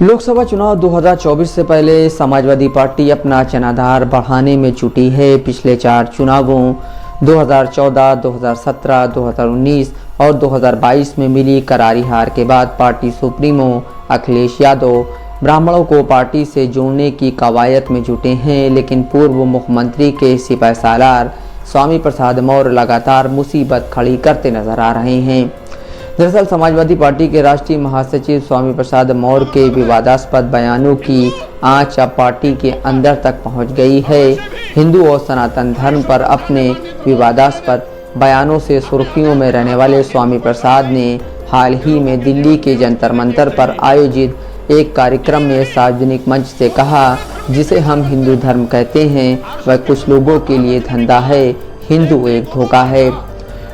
लोकसभा चुनाव 2024 से पहले समाजवादी पार्टी अपना जनाधार बढ़ाने में जुटी है। पिछले 4 चुनावों 2014, 2017, 2019 और 2022 में मिली करारी हार के बाद पार्टी सुप्रीमो अखिलेश यादव ब्राह्मणों को पार्टी से जोड़ने की कवायद में जुटे हैं, लेकिन पूर्व मुख्यमंत्री के सिपहसालार स्वामी प्रसाद मौर्य लगातार मुसीबत खड़ी करते नजर आ रहे हैं। दरअसल समाजवादी पार्टी के राष्ट्रीय महासचिव स्वामी प्रसाद मौर्य के विवादास्पद बयानों की आंच अब पार्टी के अंदर तक पहुंच गई है। हिंदू और सनातन धर्म पर अपने विवादास्पद बयानों से सुर्खियों में रहने वाले स्वामी प्रसाद ने हाल ही में दिल्ली के जंतर मंतर पर आयोजित एक कार्यक्रम में सार्वजनिक मंच से कहा, जिसे हम हिंदू धर्म कहते हैं वह कुछ लोगों के लिए धंधा है, हिंदू एक धोखा है।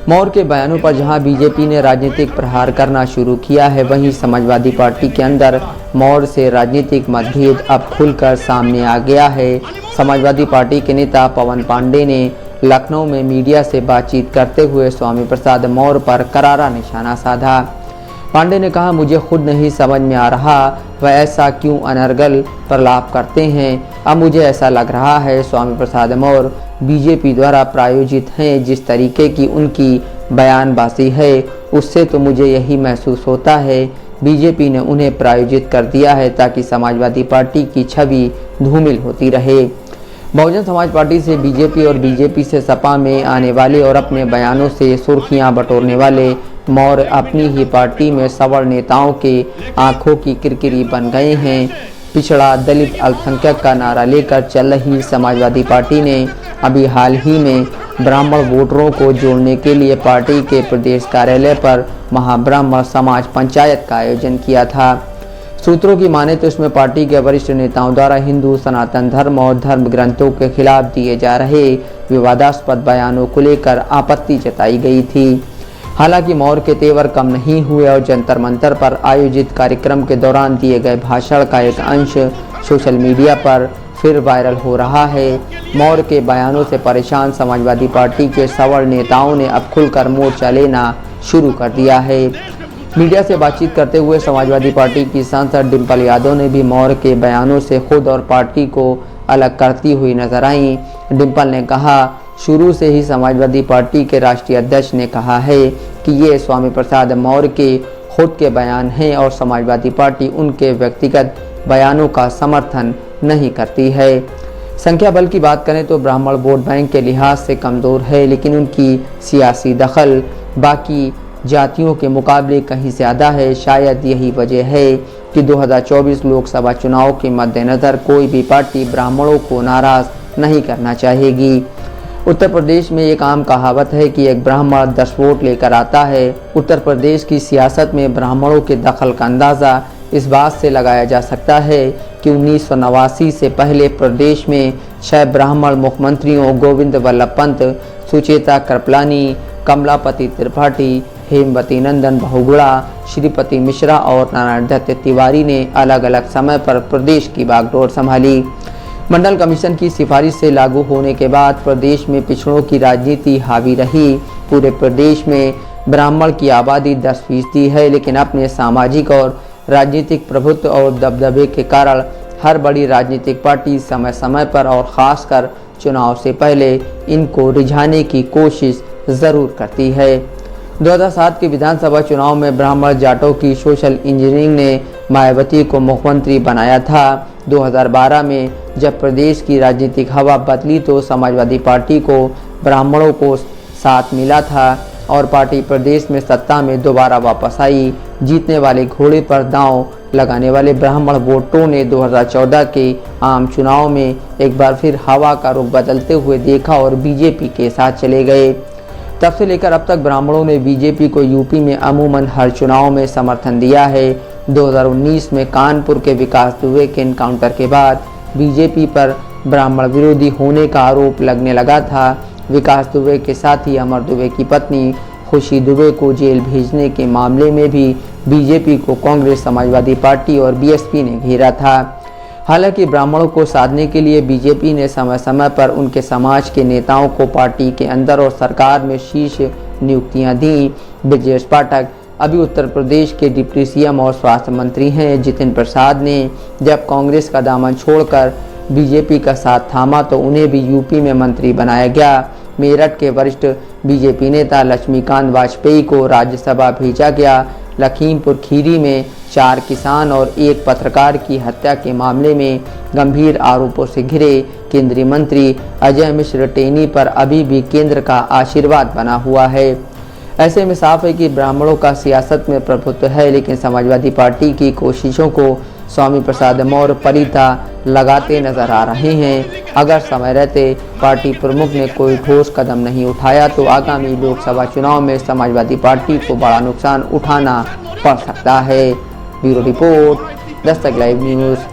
मौर्य के बयानों पर जहां बीजेपी ने राजनीतिक प्रहार करना शुरू किया है, वहीं समाजवादी पार्टी के अंदर मौर्य से राजनीतिक मतभेद अब खुलकर सामने आ गया है। समाजवादी पार्टी के नेता पवन पांडे ने लखनऊ में मीडिया से बातचीत करते हुए स्वामी प्रसाद मौर्य पर करारा निशाना साधा। पांडे ने कहा, मुझे खुद नहीं समझ में आ रहा वह ऐसा क्यों अनर्गल प्रलाप करते हैं। अब मुझे ऐसा लग रहा है स्वामी प्रसाद मौर्य बीजेपी द्वारा प्रायोजित हैं। जिस तरीके की उनकी बयानबाजी है उससे तो मुझे यही महसूस होता है बीजेपी ने उन्हें प्रायोजित कर दिया है ताकि समाजवादी पार्टी की छवि धूमिल होती रहे। बहुजन समाज पार्टी से बीजेपी और बीजेपी से सपा में आने वाले और अपने बयानों से सुर्खियां बटोरने वाले मौर्य अपनी ही पार्टी में सवर्ण नेताओं के आंखों की किरकिरी बन गए हैं। पिछड़ा दलित अल्पसंख्यक का नारा लेकर चल रही समाजवादी पार्टी ने अभी हाल ही में ब्राह्मण वोटरों को जोड़ने के लिए पार्टी के प्रदेश कार्यालय पर महाब्राह्मण समाज पंचायत का आयोजन किया था। सूत्रों की माने तो इसमें पार्टी के वरिष्ठ नेताओं द्वारा हिंदू सनातन धर्म और धर्म ग्रंथों के खिलाफ दिए जा रहे विवादास्पद बयानों को लेकर आपत्ति जताई गई थी। हालांकि मौर्य के तेवर कम नहीं हुए और जंतर मंतर पर आयोजित कार्यक्रम के दौरान दिए गए भाषण का एक अंश सोशल मीडिया पर फिर वायरल हो रहा है। मौर्य के बयानों से परेशान समाजवादी पार्टी के सवर्ण नेताओं ने अब खुलकर मोर्चा लेना शुरू कर दिया है। मीडिया से बातचीत करते हुए समाजवादी पार्टी की सांसद डिंपल यादव ने भी मौर्य के बयानों से खुद और पार्टी को अलग करती हुई नजर आई। डिंपल ने कहा, शुरू से ही समाजवादी पार्टी के राष्ट्रीय अध्यक्ष ने कहा है कि ये स्वामी प्रसाद मौर्य के खुद के बयान हैं और समाजवादी पार्टी उनके व्यक्तिगत बयानों का समर्थन नहीं करती है। संख्या बल की बात करें तो ब्राह्मण वोट बैंक के लिहाज से कमज़ोर है, लेकिन उनकी सियासी दखल बाकी जातियों के मुकाबले कहीं ज़्यादा है। शायद यही वजह है कि 2024 लोकसभा चुनाव के मद्देनज़र कोई भी पार्टी ब्राह्मणों को नाराज़ नहीं करना चाहेगी। उत्तर प्रदेश में एक आम कहावत है कि एक ब्राह्मण 10 वोट लेकर आता है। उत्तर प्रदेश की सियासत में ब्राह्मणों के दखल का अंदाज़ा इस बात से लगाया जा सकता है कि 1989 से पहले प्रदेश में 6 ब्राह्मण मुख्यमंत्रियों गोविंद वल्लभ पंत, सुचेता कृपलानी, कमलापति त्रिपाठी, हेमवती नंदन बहुगुणा, श्रीपति मिश्रा और नारायण दत्त तिवारी ने अलग अलग समय पर प्रदेश की बागडोर संभाली। मंडल कमीशन की सिफारिश से लागू होने के बाद प्रदेश में पिछड़ों की राजनीति हावी रही। पूरे प्रदेश में ब्राह्मण की आबादी 10% है, लेकिन अपने सामाजिक और राजनीतिक प्रभुत्व और दबदबे के कारण हर बड़ी राजनीतिक पार्टी समय समय पर और ख़ासकर चुनाव से पहले इनको रिझाने की कोशिश ज़रूर करती है। 2007 के विधानसभा चुनाव में ब्राह्मण जाटों की सोशल इंजीनियरिंग ने मायावती को मुख्यमंत्री बनाया था। 2012 में जब प्रदेश की राजनीतिक हवा बदली तो समाजवादी पार्टी को ब्राह्मणों को साथ मिला था और पार्टी प्रदेश में सत्ता में दोबारा वापस आई। जीतने वाले घोड़े पर दांव लगाने वाले ब्राह्मण वोटरों ने 2014 के आम चुनाव में एक बार फिर हवा का रुख बदलते हुए देखा और बीजेपी के साथ चले गए। तब से लेकर अब तक ब्राह्मणों ने बीजेपी को यूपी में अमूमन हर चुनाव में समर्थन दिया है। 2019 में कानपुर के विकास दुबे के एनकाउंटर के बाद बीजेपी पर ब्राह्मण विरोधी होने का आरोप लगने लगा था। विकास दुबे के साथ ही अमर दुबे की पत्नी खुशी दुबे को जेल भेजने के मामले में भी बीजेपी को कांग्रेस, समाजवादी पार्टी और बीएसपी ने घेरा था। हालांकि ब्राह्मणों को साधने के लिए बीजेपी ने समय समय पर उनके समाज के नेताओं को पार्टी के अंदर और सरकार में शीर्ष नियुक्तियां दी। ब्रजेश पाठक अभी उत्तर प्रदेश के डिप्टी सीएम और स्वास्थ्य मंत्री हैं। जितिन प्रसाद ने जब कांग्रेस का दामन छोड़कर बीजेपी का साथ थामा तो उन्हें भी यूपी में मंत्री बनाया गया। मेरठ के वरिष्ठ बीजेपी नेता लक्ष्मीकांत वाजपेयी को राज्यसभा भेजा गया। लखीमपुर खीरी में 4 किसान और 1 पत्रकार की हत्या के मामले में गंभीर आरोपों से घिरे केंद्रीय मंत्री अजय मिश्र टेनी पर अभी भी केंद्र का आशीर्वाद बना हुआ है। ऐसे में साफ है कि ब्राह्मणों का सियासत में प्रभुत्व है, लेकिन समाजवादी पार्टी की कोशिशों को स्वामी प्रसाद मौर्य परिता लगाते नजर आ रहे हैं। अगर समय रहते पार्टी प्रमुख ने कोई ठोस कदम नहीं उठाया तो आगामी लोकसभा चुनाव में समाजवादी पार्टी को बड़ा नुकसान उठाना पड़ सकता है। Bureau report, Dastak live news.